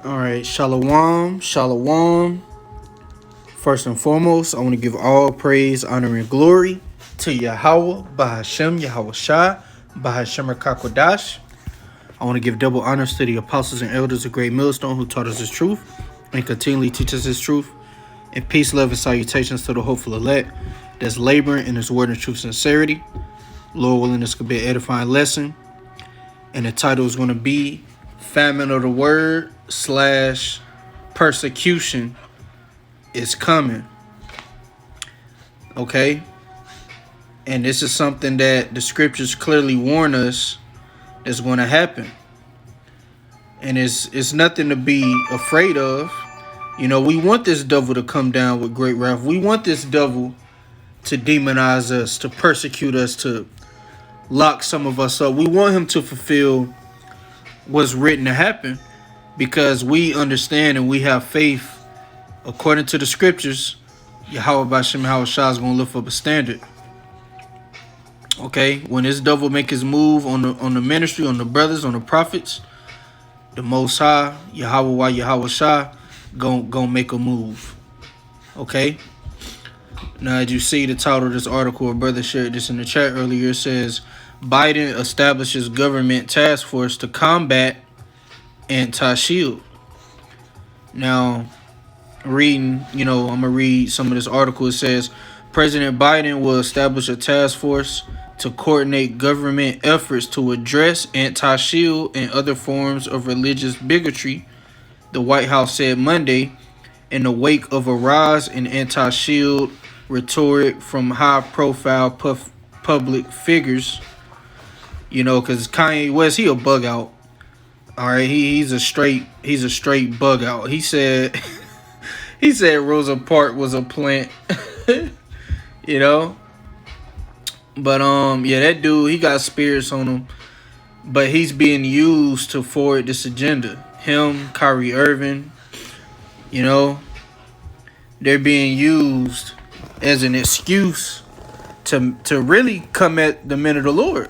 All right, shalom, shalom. First and foremost, I want to give all praise, honor, and glory to Yahweh, Bahashem, Yahweh Shai, Bahashem Rakakwadash. I want to give double honors to the apostles and elders of Great Millstone who taught us His truth and continually teach us His truth. And peace, love, and salutations to the hopeful elect that's laboring in His word and truth sincerity. Lord willing, this could be an edifying lesson. And the title is going to be Famine of the Word / Persecution is coming. Okay? And this is something that the scriptures clearly warn us is going to happen. And it's nothing to be afraid of. You know, we want this devil to come down with great wrath. We want this devil to demonize us, to persecute us, to lock some of us up. We want him to fulfill what's written to happen because we understand and we have faith according to the scriptures. Yahweh Bashem Yahweh Shai is going to lift up a standard. Okay, when this devil make his move on the ministry, on the brothers, on the prophets, the Most High, Yahweh Yahweh Shai, gonna make a move. Okay. Now, as you see the title of this article, a brother shared this in the chat earlier. It says Biden establishes government task force to combat anti-shield. Now, reading, I'm gonna read some of this article. It says President Biden will establish a task force to coordinate government efforts to address anti-shield and other forms of religious bigotry, the White House said Monday, in the wake of a rise in anti-shield rhetoric from high-profile public figures. Because Kanye West, he a bug out. All right, he's a straight bug out. He said Rosa Parks was a plant. But that dude, he got spirits on him, but he's being used to forward this agenda. Him, Kyrie Irving, they're being used as an excuse to really come at the men of the Lord.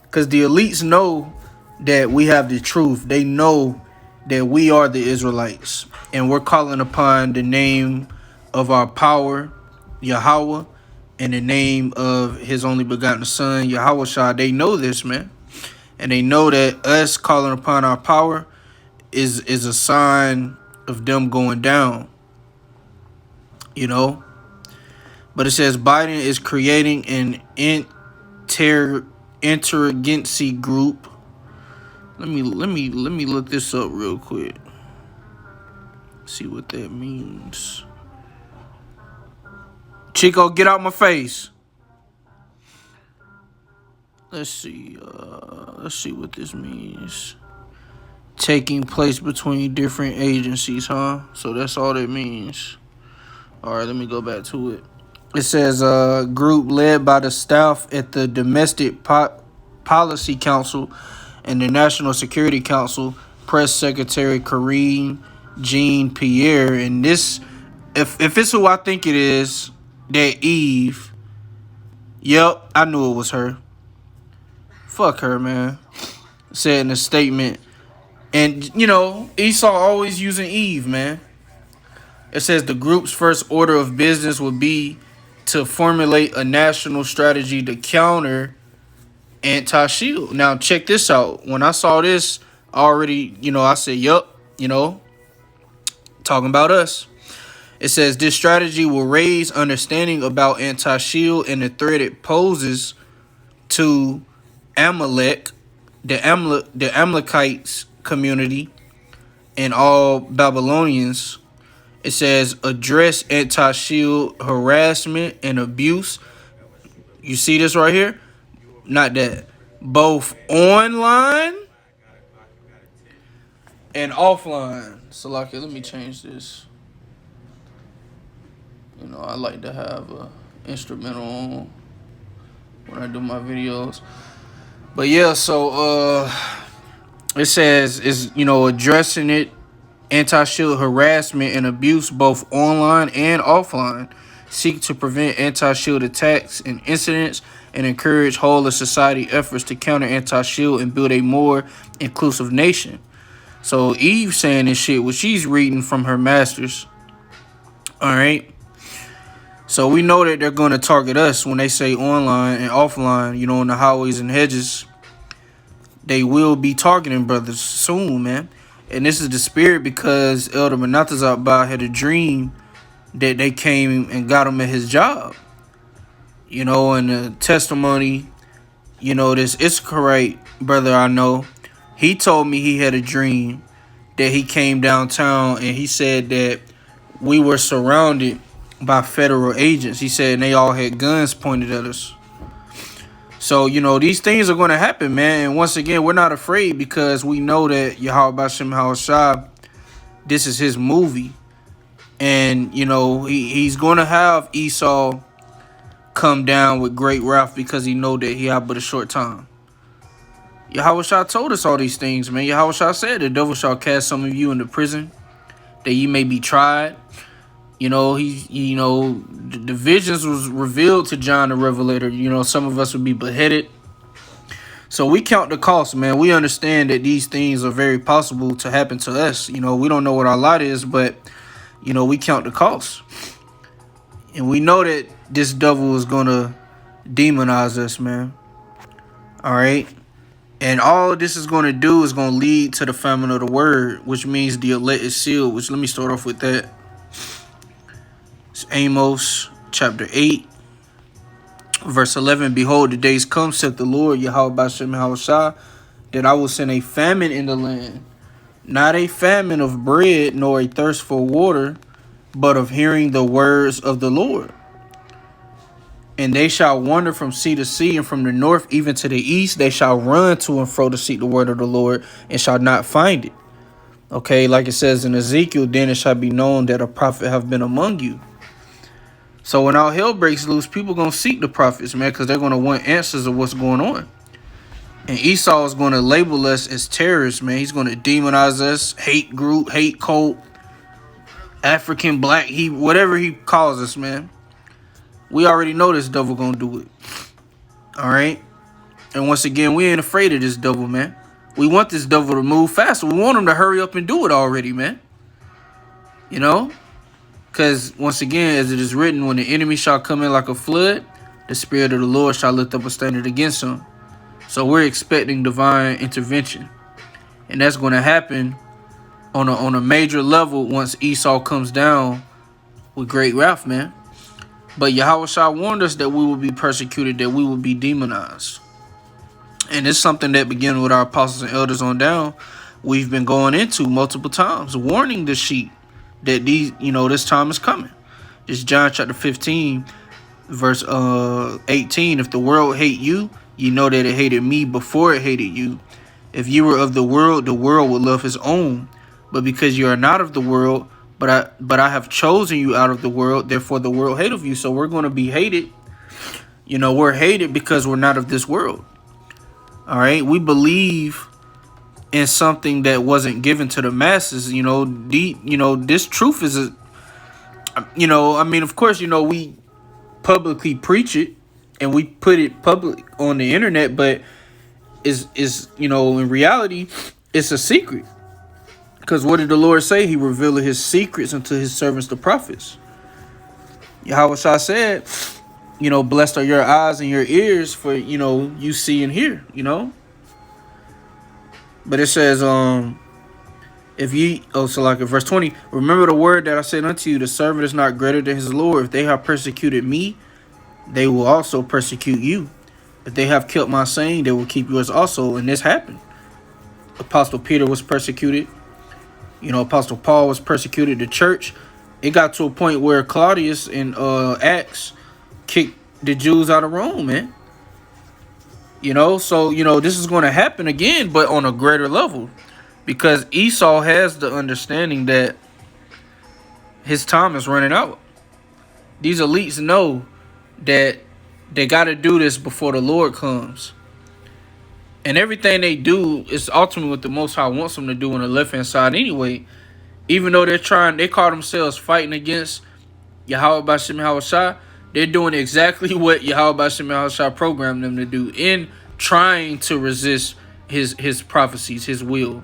Because the elites know that we have the truth. They know that we are the Israelites. And we're calling upon the name of our power, Yahweh, and the name of His only begotten Son, Yahweh Shai. They know this, man. And they know that us calling upon our power is a sign of them going down. But it says Biden is creating an interagency group. Let me look this up real quick. See what that means. Chico, get out my face. Let's see what this means. Taking place between different agencies, huh? So that's all that means. All right, let me go back to it. It says a group led by the staff at the Domestic Policy Council and the National Security Council, Press Secretary Karine Jean-Pierre. And this, if it's who I think it is, that Eve, yep, I knew it was her. Fuck her, man. Said in a statement. And, Esau always using Eve, man. It says the group's first order of business would be to formulate a national strategy to counter anti-shield. Now, check this out. When I saw this, already, I said, yup, talking about us. It says this strategy will raise understanding about anti-shield and the threat it poses to Amalek, the Amalekites community, and all Babylonians. It says address anti-shield harassment and abuse. You see this right here? Not that. Both online and offline. So, let me change this. I like to have a instrumental on when I do my videos. But yeah, so it says is addressing it, anti-shield harassment and abuse both online and offline. Seek to prevent anti-shield attacks and incidents and encourage whole of society efforts to counter anti-shield and build a more inclusive nation. So Eve saying this shit, what she's reading from her masters. All right. So we know that they're going to target us when they say online and offline, you know, on the highways and hedges. They will be targeting brothers soon, man. And this is the spirit because Elder Menatazabah had a dream that they came and got him at his job. You know, and the testimony, you know, this Issacharite brother I know, he told me he had a dream that he came downtown and he said that we were surrounded by federal agents. He said and they all had guns pointed at us. So, you know, these things are going to happen, man. And once again, we're not afraid because we know that Yahweh Bashem Hawashai, this is his movie. And, you know, he's going to have Esau come down with great wrath because he know that he had but a short time. Yahweh Shah told us all these things, man. Yahweh Shah said the devil shall cast some of you into prison that ye may be tried. You know, the visions was revealed to John the Revelator. You know, some of us would be beheaded. So we count the cost, man. We understand that these things are very possible to happen to us. You know, we don't know what our lot is, but, you know, we count the cost. And we know that this devil is going to demonize us, man. All right. And all this is going to do is going to lead to the famine of the word, which means the elect is sealed, which let me start off with that. It's Amos chapter 8, verse 11. Behold, the days come, saith the Lord, Yahweh Bashem Hawashai, that I will send a famine in the land, not a famine of bread, nor a thirst for water, but of hearing the words of the Lord. And they shall wander from sea to sea, and from the north even to the east. They shall run to and fro to seek the word of the Lord, and shall not find it. Okay, like it says in Ezekiel, then it shall be known that a prophet have been among you. So when all hell breaks loose, people going to seek the prophets, man, because they're going to want answers of what's going on. And Esau is going to label us as terrorists, man. He's going to demonize us, hate group, hate cult, African, black, whatever he calls us, man. We already know this devil going to do it. All right? And once again, we ain't afraid of this devil, man. We want this devil to move faster. We want him to hurry up and do it already, man. You know? Because, once again, as it is written, when the enemy shall come in like a flood, the Spirit of the Lord shall lift up a standard against him. So we're expecting divine intervention. And that's going to happen on a major level once Esau comes down with great wrath, man. But Yahweh Shah warned us that we will be persecuted, that we will be demonized. And it's something that began with our apostles and elders on down. We've been going into multiple times, warning the sheep that this time is coming. It's John chapter 15, verse 18. If the world hate you, you know that it hated me before it hated you. If you were of the world would love his own. But because you are not of the world, but I have chosen you out of the world, therefore the world hated you. So we're going to be hated. You know, we're hated because we're not of this world. All right, we believe in something that wasn't given to the masses. You know, this truth is of course, we publicly preach it and we put it public on the internet, but in reality, it's a secret. Because what did the Lord say? He revealed his secrets unto his servants, the prophets. Yahweh Shah said, blessed are your eyes and your ears for, you see and hear, But it says, verse 20, remember the word that I said unto you, the servant is not greater than his Lord. If they have persecuted me, they will also persecute you. If they have killed my saying, they will keep yours also. And this happened. Apostle Peter was persecuted. Apostle Paul was persecuted. The church, it got to a point where Claudius in Acts kicked the Jews out of Rome, man. So this is going to happen again, but on a greater level, because Esau has the understanding that his time is running out. These elites know that they got to do this before the Lord comes. And everything they do is ultimately what the Most High wants them to do on the left-hand side anyway. Even though they call themselves fighting against Yahweh Bashem Hawashai, they're doing exactly what Yahweh Bashem Hawashai programmed them to do in trying to resist his prophecies, his will.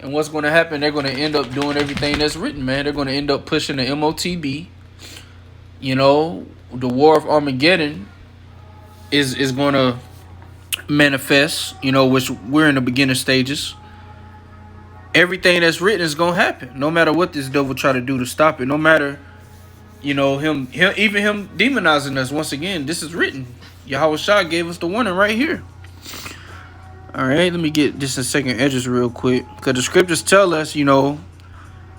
And what's going to happen? They're going to end up doing everything that's written, man. They're going to end up pushing the MOTB. You know, the War of Armageddon is going to manifest, you know, which we're in the beginning stages. Everything that's written is going to happen, no matter what this devil try to do to stop it. No matter, you know, him even him demonizing us. Once again, this is written. Yahweh Shah gave us the warning right here. All right, let me get just a second edges real quick, because the scriptures tell us, you know,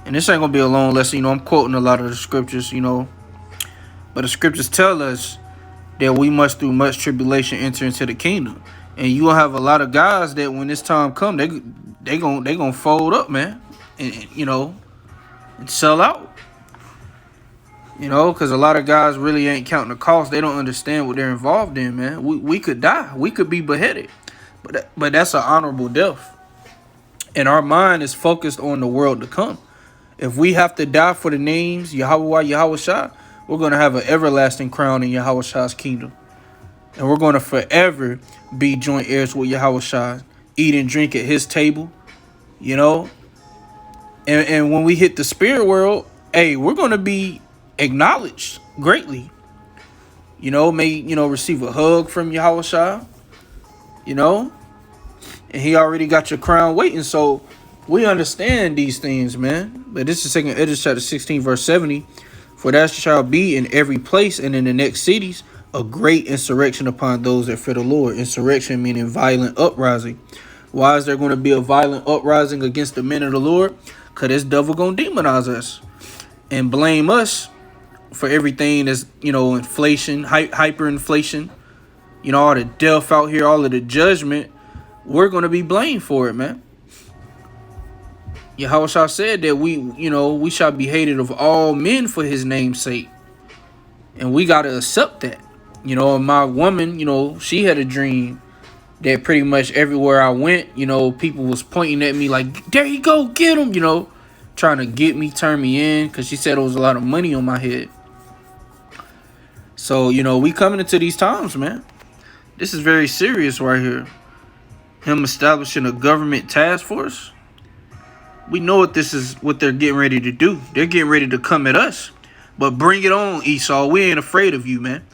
and this ain't gonna be a long lesson, you know, I'm quoting a lot of the scriptures, you know, but the scriptures tell us that we must through much tribulation enter into the kingdom. And you will have a lot of guys that when this time come, they gonna fold up, man, and you know, and sell out, you know, because a lot of guys really ain't counting the cost. They don't understand what they're involved in, man. We could die, we could be beheaded. But that's an honorable death. And our mind is focused on the world to come. If we have to die for the names Yahweh, Yahweh Shah, we're going to have an everlasting crown in Yahweh Shah's kingdom. And we're going to forever be joint heirs with Yahweh Shah, eat and drink at his table, you know. And when we hit the spirit world, hey, we're going to be acknowledged greatly. You know, receive a hug from Yahweh Shah. You know, and he already got your crown waiting. So we understand these things, man. But this is 2 Esdras chapter 16, verse 70. For there shall be in every place and in the next cities a great insurrection upon those that fear the Lord. Insurrection meaning violent uprising. Why is there going to be a violent uprising against the men of the Lord? Because this devil going to demonize us and blame us for everything that's, you know, inflation, hyperinflation. You know, all the death out here, all of the judgment, we're going to be blamed for it, man. Yahweh Shah said that we shall be hated of all men for his name's sake. And we got to accept that. You know, my woman, you know, she had a dream that pretty much everywhere I went, you know, people was pointing at me like, there you go, get him, you know, trying to get me, turn me in, because she said there was a lot of money on my head. So, you know, we coming into these times, man. This is very serious right here. Him establishing a government task force. We know what they're getting ready to do. They're getting ready to come at us. But bring it on, Esau. We ain't afraid of you, man.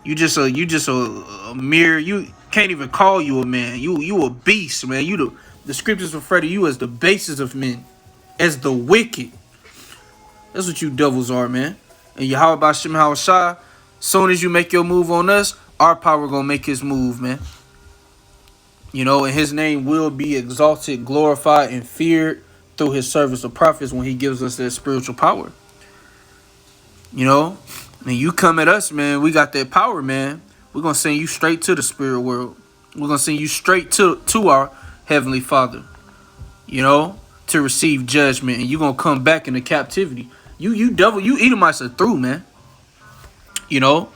You just a mere, you can't even call you a man. You a beast, man. The scriptures refer to you as the basest of men, as the wicked. That's what you devils are, man. And Yahweh B'Shem Hawashah, soon as you make your move on us, our power gonna make his move, man. You know, and his name will be exalted, glorified, and feared through his service of prophets when he gives us that spiritual power. You know, and you come at us, man, we got that power, man. We're gonna send you straight to the spirit world. We're gonna send you straight to our Heavenly Father, you know, to receive judgment, and you're gonna come back into captivity. You Edomites are through, man. You know.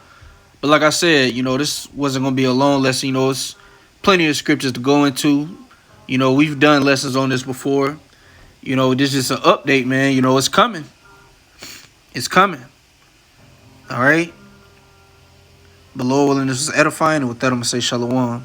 But like I said, you know, this wasn't going to be a long lesson. You know, it's plenty of scriptures to go into. You know, we've done lessons on this before. You know, this is an update, man. You know, it's coming. It's coming. All right. But Lord willing, this is edifying. And with that, I'm going to say shalom.